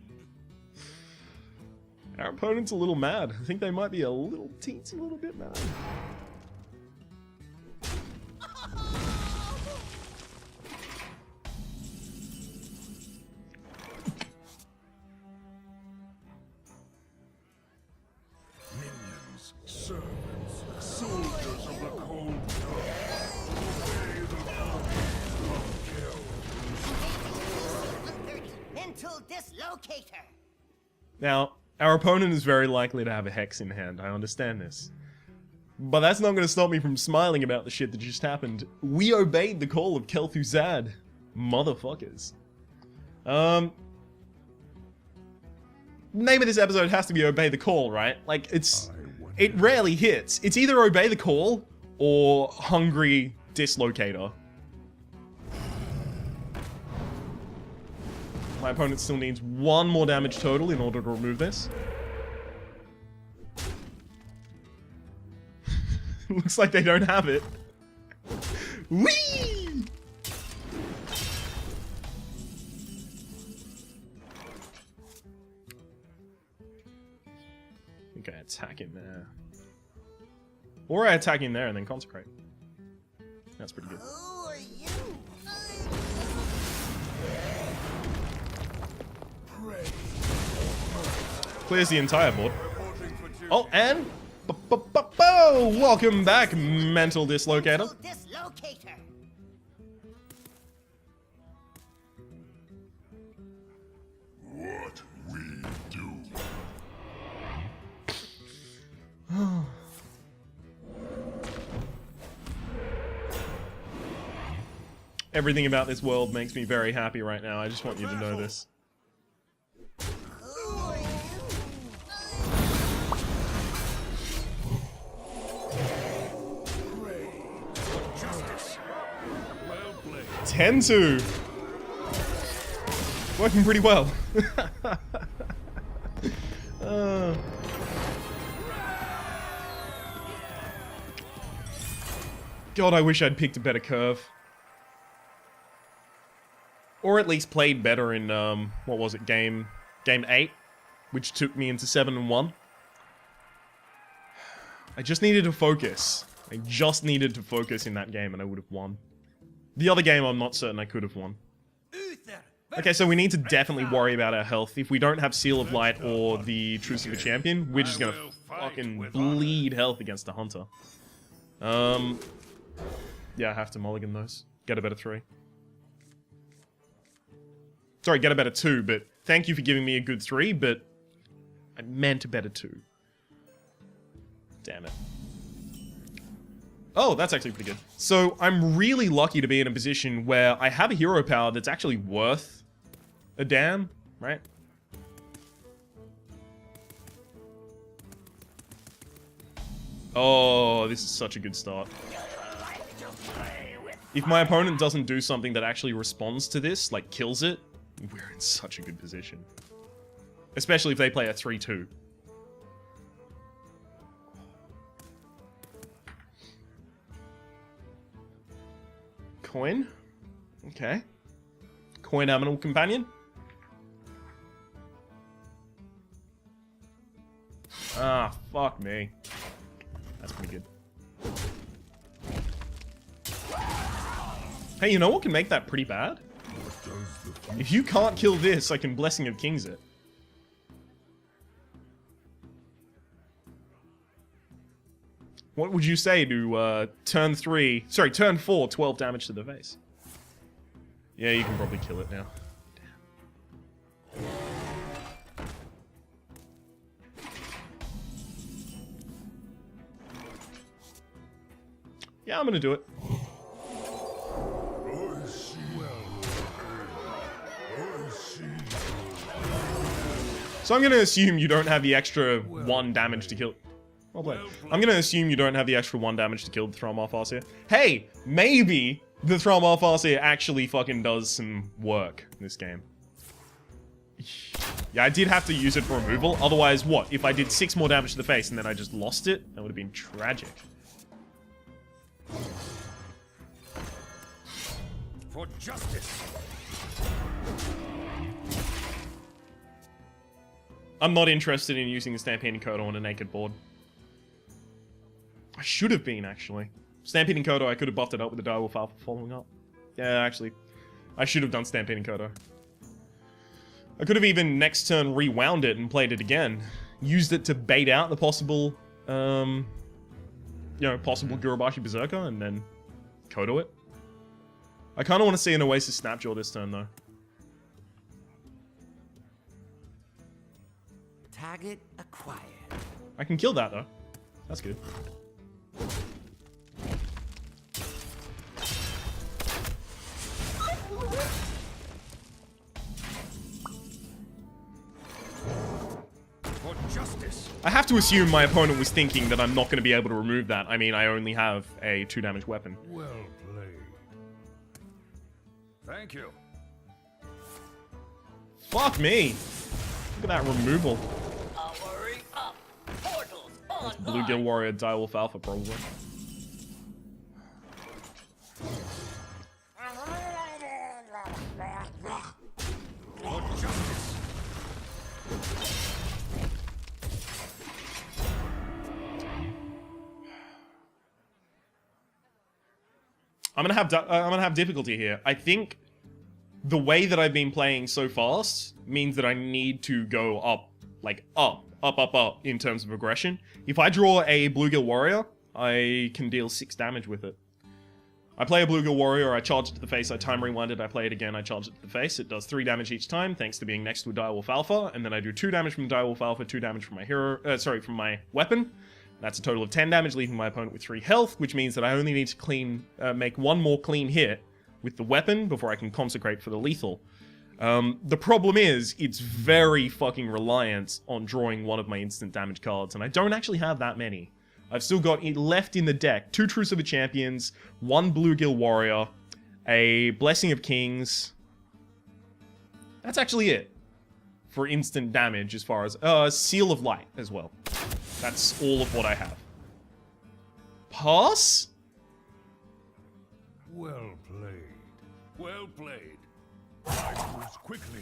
Our opponent's a little mad. I think they might be a little teensy little bit mad. Minions, servants, soldiers of the cold dark. Obey the command of kill. Mental dislocator. Now, our opponent is very likely to have a Hex in hand. I understand this. But that's not going to stop me from smiling about the shit that just happened. We obeyed the call of Kel'Thuzad. Motherfuckers. Name of this episode has to be Obey the Call, right? Like, it rarely hits. It's either Obey the Call or Hungry Dislocator. My opponent still needs 1 more damage total in order to remove this. Looks like they don't have it. Whee! I think I attack in there. Or I attack in there and then consecrate. That's pretty good. Who are you? Clears the entire board. Reporting for duty. Oh, and... Welcome back, Mental Dislocator. Mental dislocator. Everything about this world makes me very happy right now. I just want you to know this. Well played. 10-2. Working pretty well. God, I wish I'd picked a better curve. Or at least played better in, what was it, game 8? Which took me into 7-1. I just needed to focus. I just needed to focus in that game and I would have won. The other game, I'm not certain I could have won. Okay, so we need to definitely worry about our health. If we don't have Seal of Light or the Truce of a Champion, we're just gonna fucking bleed health against the Hunter. Yeah, I have to mulligan those. Get a better 3. Sorry, get a better 2, but thank you for giving me a good 3, but I meant a better 2. Damn it. Oh, that's actually pretty good. So, I'm really lucky to be in a position where I have a hero power that's actually worth a damn, right? Oh, this is such a good start. If my opponent doesn't do something that actually responds to this, like kills it, we're in such a good position. Especially if they play a 3-2. Coin. Okay. Coin Animal Companion. Ah, fuck me. That's pretty good. Hey, you know what can make that pretty bad? If you can't kill this, I can Blessing of Kings it. What would you say to turn 4, 12 damage to the face? Yeah, you can probably kill it now. Damn. Yeah, I'm gonna do it. So I'm gonna assume you don't have the extra 1 damage to kill. Well played. I'm gonna assume you don't have the extra 1 damage to kill the Thromalf Farseer. Hey, maybe the Thromalf Farseer actually fucking does some work in this game. Yeah, I did have to use it for removal. Otherwise, what? If I did 6 more damage to the face and then I just lost it, that would have been tragic. For justice. I'm not interested in using the Stampeding Kodo on a naked board. I should have been, actually. Stampeding Kodo, I could have buffed it up with the Direwolf Alpha following up. Yeah, actually. I should have done Stampeding Kodo. I could have even next turn rewound it and played it again. Used it to bait out the possible, you know, possible Gurubashi Berserker and then Kodo it. I kind of want to see an Oasis Snapjaw this turn, though. Target acquired. I can kill that, though. That's good. For justice. I have to assume my opponent was thinking that I'm not going to be able to remove that. I mean, I only have a 2 damage weapon. Well played. Thank you. Fuck me! Look at that removal. Powering up. Portals on Bluegill Warrior, Direwolf Alpha, probably. For justice. I'm gonna have difficulty here. I think the way that I've been playing so fast means that I need to go up, like up in terms of aggression. If I draw a Bluegill Warrior, I can deal 6 damage with it. I play a Bluegill Warrior, I charge it to the face, I time rewind it, I play it again, I charge it to the face. It does 3 damage each time, thanks to being next to a Direwolf Alpha, and then I do 2 damage from Direwolf Alpha, 2 damage from my hero, from my weapon, That's a total of 10 damage, leaving my opponent with 3 health, which means that I only need to make one more clean hit with the weapon before I can consecrate for the lethal. The problem is, it's very fucking reliant on drawing one of my instant damage cards, and I don't actually have that many. I've still got left in the deck 2 Truce of the Champions, 1 Bluegill Warrior, a Blessing of Kings. That's actually it for instant damage as far as Seal of Light as well. That's all of what I have. Pass? Well played. Well played. I moves quickly.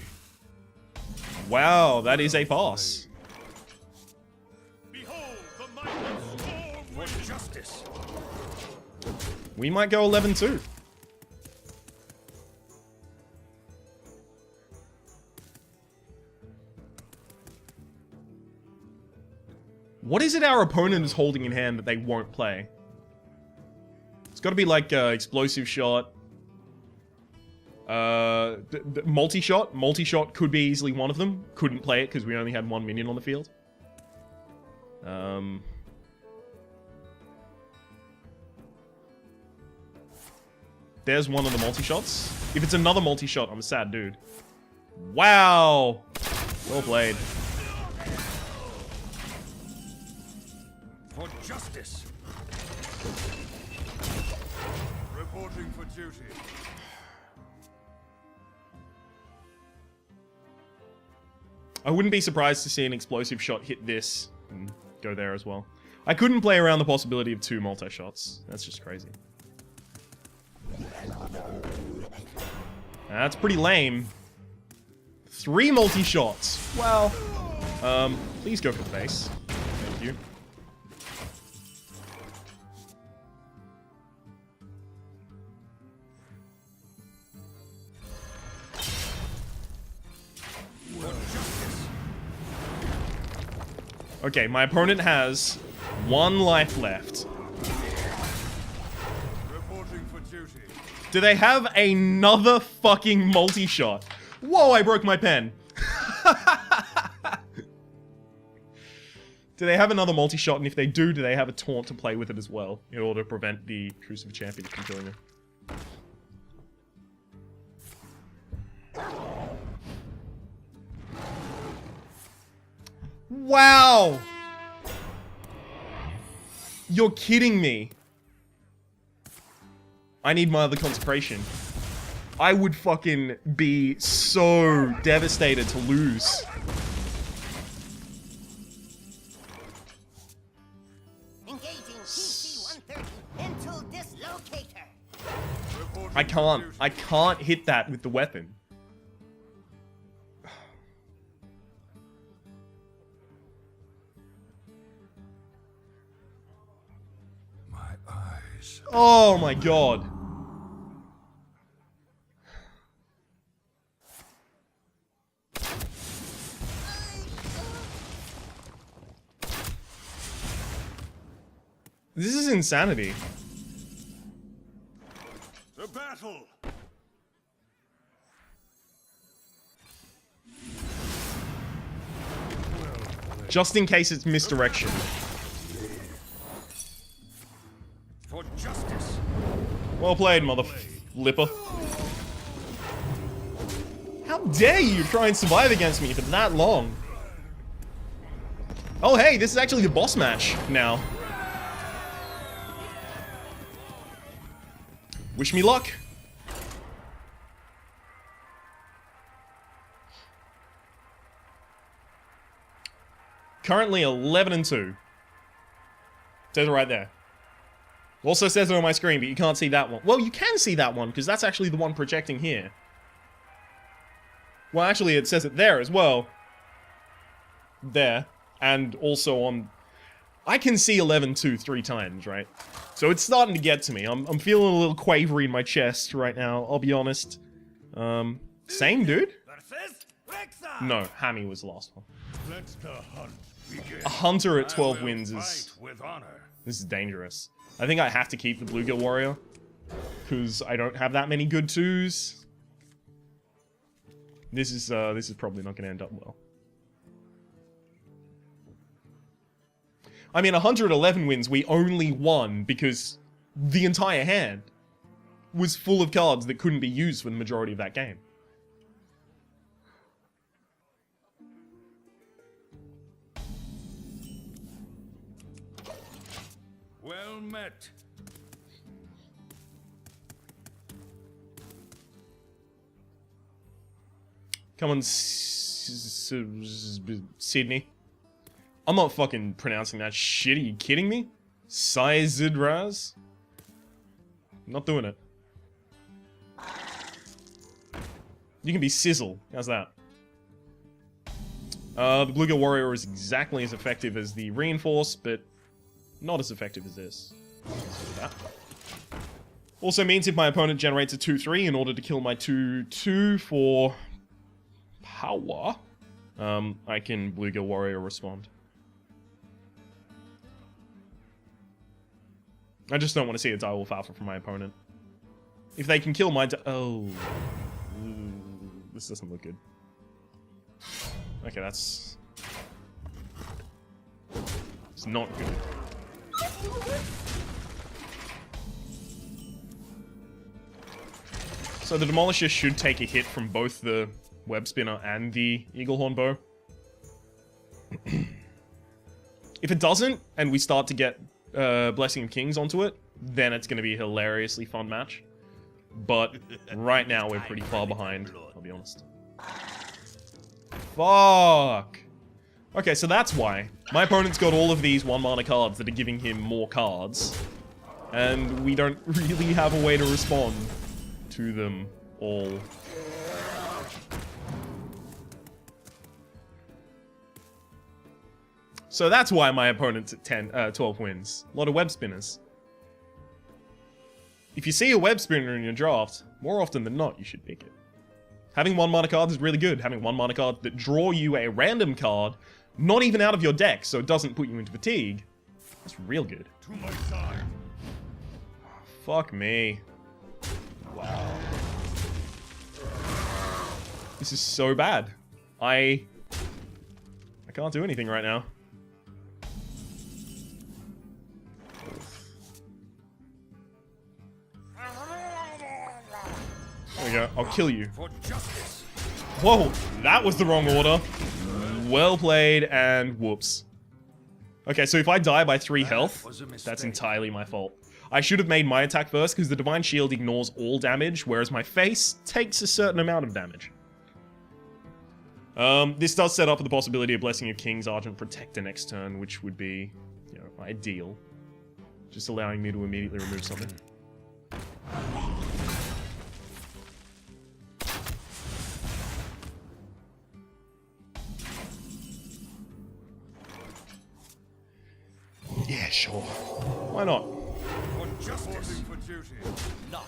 Wow, that is a pass. Behold the mighty storm for justice. We might go 11-2. What is it our opponent is holding in hand that they won't play? It's got to be like Explosive Shot. Multi-Shot. Multi-Shot could be easily one of them. Couldn't play it because we only had 1 minion on the field. There's one of the multi-shots. If it's another multi-shot, I'm a sad dude. Wow! Well played. For justice. Reporting for duty. I wouldn't be surprised to see an explosive shot hit this and go there as well. I couldn't play around the possibility of 2 multi-shots. That's just crazy. That's pretty lame. 3 multi-shots. Well, please go for the base. Thank you. Okay, my opponent has 1 life left. Reporting for duty. Do they have another fucking multi-shot? Whoa, I broke my pen. Do they have another multi-shot? And if they do they have a taunt to play with it as well in order to prevent the Truce of Champions from killing them? Wow! You're kidding me. I need my other consecration. I would fucking be so devastated to lose. Engaging PC-130 into dislocator. I can't hit that with the weapon. My eyes. Oh my god. This is insanity. To battle. Just in case it's misdirection. For justice. Well played, mother flipper. How dare you try and survive against me for that long? Oh hey, this is actually the boss match now. Wish me luck. Currently 11-2. Says it right there. Also says it on my screen, but you can't see that one. Well, you can see that one, because that's actually the one projecting here. Well, actually, it says it there as well. There. And also on... I can see 11-2 3 times, right? So it's starting to get to me. I'm feeling a little quavery in my chest right now, I'll be honest. Same dude? No, Hammy was the last one. Let the hunt begin. A hunter at I 12 will wins is... fight with honor. This is dangerous. I think I have to keep the Bluegill Warrior. Because I don't have that many good 2s. This is probably not going to end up well. I mean, 111 wins, we only won because the entire hand was full of cards that couldn't be used for the majority of that game. Well met. Come on, Sydney. I'm not fucking pronouncing that shit. Are you kidding me? Sizidraz? Not doing it. You can be Sizzle. How's that? The Bluegill Warrior is exactly as effective as the Reinforce, but not as effective as this. So that. Also means if my opponent generates a 2-3 in order to kill my 2-2 for power, I can Bluegill Warrior respond. I just don't want to see a Direwolf Alpha from my opponent. If they can kill my oh. Ooh, this doesn't look good. Okay, that's... It's not good. So the Demolisher should take a hit from both the Web Spinner and the Eaglehorn Bow. If it doesn't, and we start to get Blessing of Kings onto it, then it's going to be a hilariously fun match. But right now we're pretty far behind, I'll be honest. Fuck! Okay, so that's why. My opponent's got all of these 1-mana cards that are giving him more cards. And we don't really have a way to respond to them all. So that's why my opponent's at 12 wins. A lot of web spinners. If you see a web spinner in your draft, more often than not, you should pick it. Having 1-mana cards is really good. Having 1-mana cards that draw you a random card, not even out of your deck, so it doesn't put you into fatigue, that's real good. To my side. Fuck me. Wow. This is so bad. I can't do anything right now. There we go. I'll kill you. For justice. Whoa, that was the wrong order. Well played, and whoops. Okay, so if I die by 3 health, that's entirely my fault. I should have made my attack first, because the Divine Shield ignores all damage, whereas my face takes a certain amount of damage. This does set up for the possibility of Blessing of Kings, Argent Protector next turn, which would be, you know, ideal. Just allowing me to immediately remove something. Yeah, sure. Why not? For justice. For duty. Not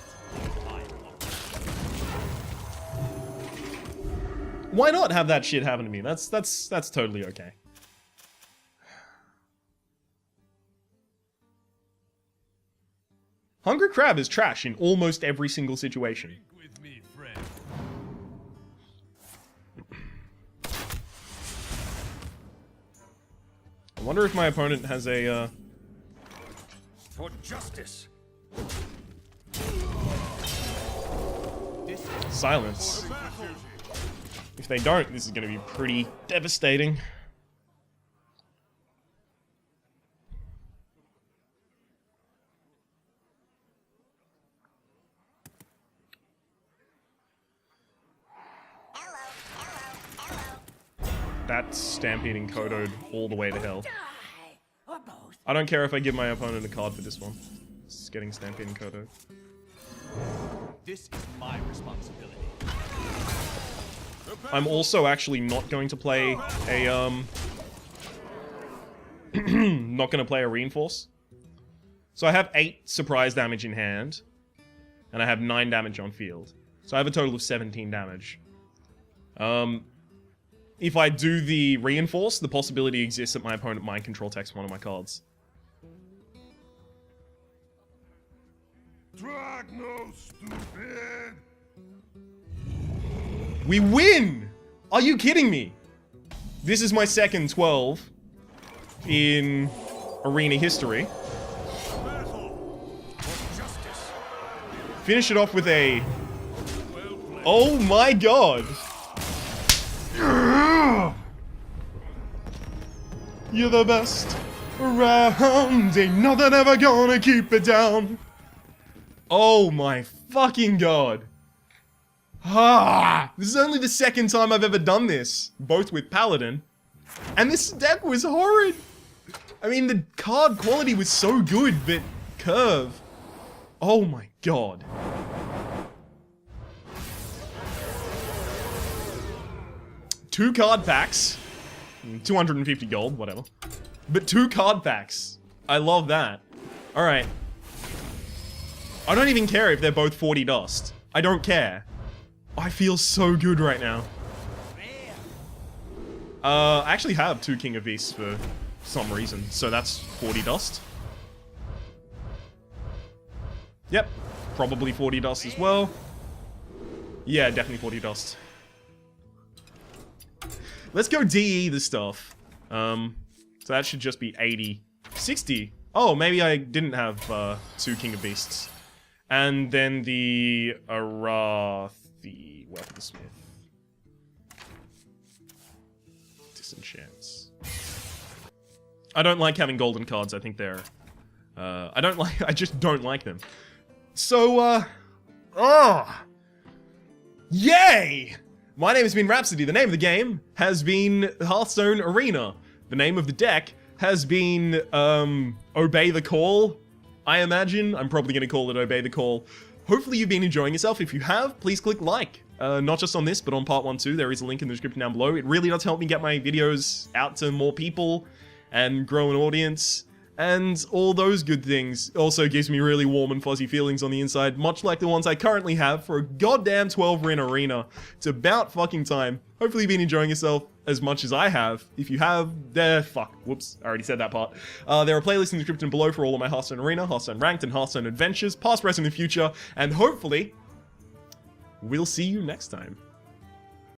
Why not have that shit happen to me? That's totally okay. Hungry Crab is trash in almost every single situation. with me, friend. I wonder if my opponent has a, For justice. silence. If they don't, this is going to be pretty devastating. That's stampeding Kodo all the way to hell. Or both. I don't care if I give my opponent a card for this one. It's getting stampeding Kodo. This is my responsibility. I'm also actually not going to play a, not going to play a Reinforce. So I have 8 surprise damage in hand, and I have 9 damage on field. So I have a total of 17 damage. If I do the Reinforce, the possibility exists that my opponent mind control attacks one of my cards. Drag no, stupid. We win! Are you kidding me? This is my second 12 in arena history. Battle for justice. Finish it off with a... Well played. Oh my god! You're the best around. Ain't nothing ever gonna keep it down. Oh my fucking god. This is only the second time I've ever done this, both with Paladin. And this deck was horrid. I mean, the card quality was so good, but curve. Oh my god. Two card packs. 250 gold, whatever. But 2 card packs. I love that. Alright. I don't even care if they're both 40 dust. I don't care. I feel so good right now. I actually have 2 King of Beasts for some reason, so that's 40 dust. Yep, probably 40 dust as well. Yeah, definitely 40 dust. Let's go DE the stuff. So that should just be 80. 60. Oh, maybe I didn't have 2 King of Beasts. And then the Arathi Weaponsmith. Disenchants. I don't like having golden cards. I think they're... I just don't like them. So, yay! My name has been Rhapsody. The name of the game has been Hearthstone Arena. The name of the deck has been, Obey the Call, I imagine. I'm probably going to call it Obey the Call. Hopefully you've been enjoying yourself. If you have, please click like. Not just on this, but on part 1 too. There is a link in the description down below. It really does help me get my videos out to more people and grow an audience. And all those good things. Also gives me really warm and fuzzy feelings on the inside, much like the ones I currently have for a goddamn 12-rin arena. It's about fucking time. Hopefully you've been enjoying yourself as much as I have. If you have, fuck, whoops, I already said that part. There are playlists in the description below for all of my Hearthstone Arena, Hearthstone Ranked, and Hearthstone Adventures, past, present, and future, and hopefully, we'll see you next time.